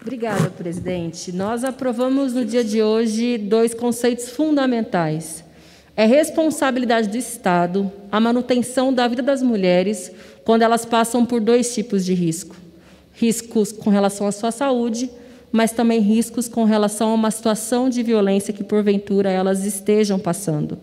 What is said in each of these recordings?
Obrigada, presidente. Nós aprovamos no dia de hoje 2 conceitos fundamentais. É responsabilidade do Estado a manutenção da vida das mulheres quando elas passam por 2 tipos de risco. Riscos com relação à sua saúde, mas também riscos com relação a uma situação de violência que, porventura, elas estejam passando.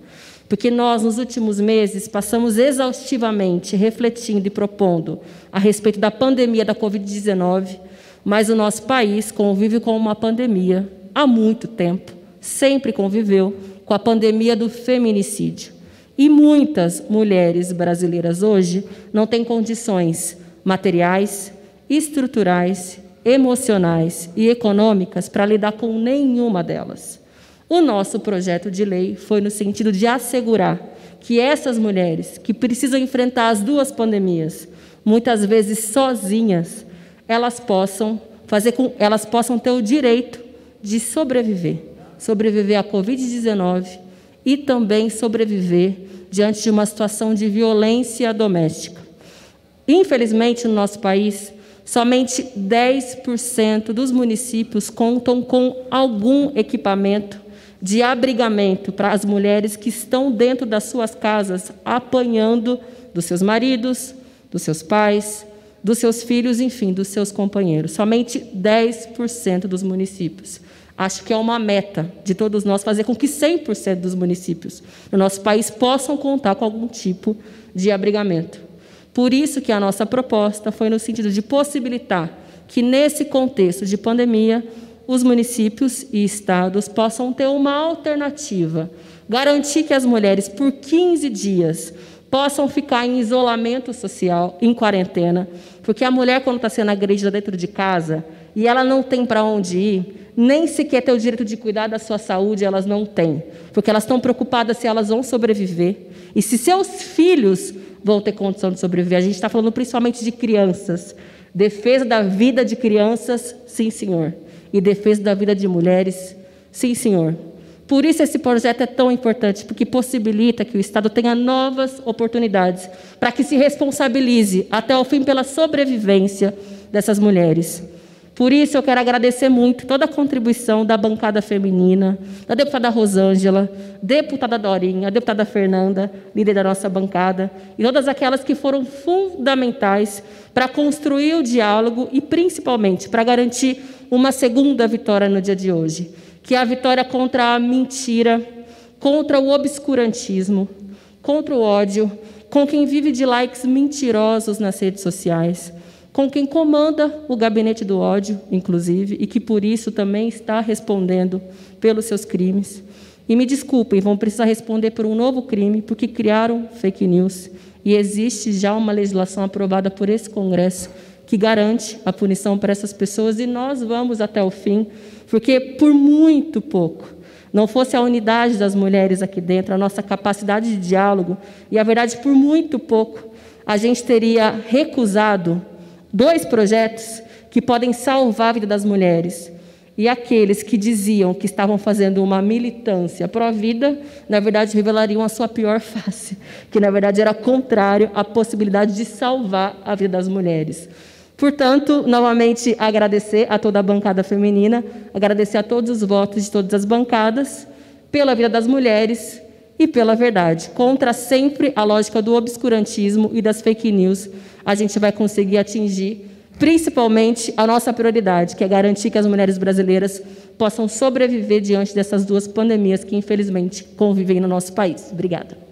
Porque nós, nos últimos meses, passamos exaustivamente refletindo e propondo a respeito da pandemia da Covid-19, mas o nosso país convive com uma pandemia há muito tempo, sempre conviveu com a pandemia do feminicídio. E muitas mulheres brasileiras hoje não têm condições materiais, estruturais, emocionais e econômicas para lidar com nenhuma delas. O nosso projeto de lei foi no sentido de assegurar que essas mulheres que precisam enfrentar as 2 pandemias, muitas vezes sozinhas, elas possam ter o direito de sobreviver à Covid-19 e também sobreviver diante de uma situação de violência doméstica. Infelizmente, no nosso país, somente 10% dos municípios contam com algum equipamento de abrigamento para as mulheres que estão dentro das suas casas, apanhando dos seus maridos, dos seus pais, dos seus filhos, enfim, dos seus companheiros. Somente 10% dos municípios. Acho que é uma meta de todos nós fazer com que 100% dos municípios no nosso país possam contar com algum tipo de abrigamento. Por isso que a nossa proposta foi no sentido de possibilitar que, nesse contexto de pandemia, os municípios e estados possam ter uma alternativa, garantir que as mulheres, por 15 dias, possam ficar em isolamento social, em quarentena, porque a mulher, quando está sendo agredida dentro de casa e ela não tem para onde ir, nem sequer ter o direito de cuidar da sua saúde, elas não têm, porque elas estão preocupadas se elas vão sobreviver e se seus filhos vão ter condição de sobreviver. A gente está falando principalmente de crianças. Defesa da vida de crianças, sim, senhor. E defesa da vida de mulheres, sim, senhor. Por isso esse projeto é tão importante, porque possibilita que o Estado tenha novas oportunidades para que se responsabilize até o fim pela sobrevivência dessas mulheres. Por isso eu quero agradecer muito toda a contribuição da bancada feminina, da deputada Rosângela, deputada Dorinha, deputada Fernanda, líder da nossa bancada, e todas aquelas que foram fundamentais para construir o diálogo e, principalmente, para garantir uma segunda vitória no dia de hoje, que é a vitória contra a mentira, contra o obscurantismo, contra o ódio, com quem vive de likes mentirosos nas redes sociais, com quem comanda o gabinete do ódio, inclusive, e que, por isso, também está respondendo pelos seus crimes. E me desculpem, vão precisar responder por um novo crime, porque criaram fake news. E existe já uma legislação aprovada por esse Congresso que garante a punição para essas pessoas, e nós vamos até o fim, porque, por muito pouco, não fosse a unidade das mulheres aqui dentro, a nossa capacidade de diálogo, e, a verdade, por muito pouco, a gente teria recusado 2 projetos que podem salvar a vida das mulheres. E aqueles que diziam que estavam fazendo uma militância pró-vida, na verdade, revelariam a sua pior face, que, na verdade, era contrário à possibilidade de salvar a vida das mulheres. Portanto, novamente, agradecer a toda a bancada feminina, agradecer a todos os votos de todas as bancadas, pela vida das mulheres e pela verdade. Contra sempre a lógica do obscurantismo e das fake news, a gente vai conseguir atingir, principalmente, a nossa prioridade, que é garantir que as mulheres brasileiras possam sobreviver diante dessas 2 pandemias que, infelizmente, convivem no nosso país. Obrigada.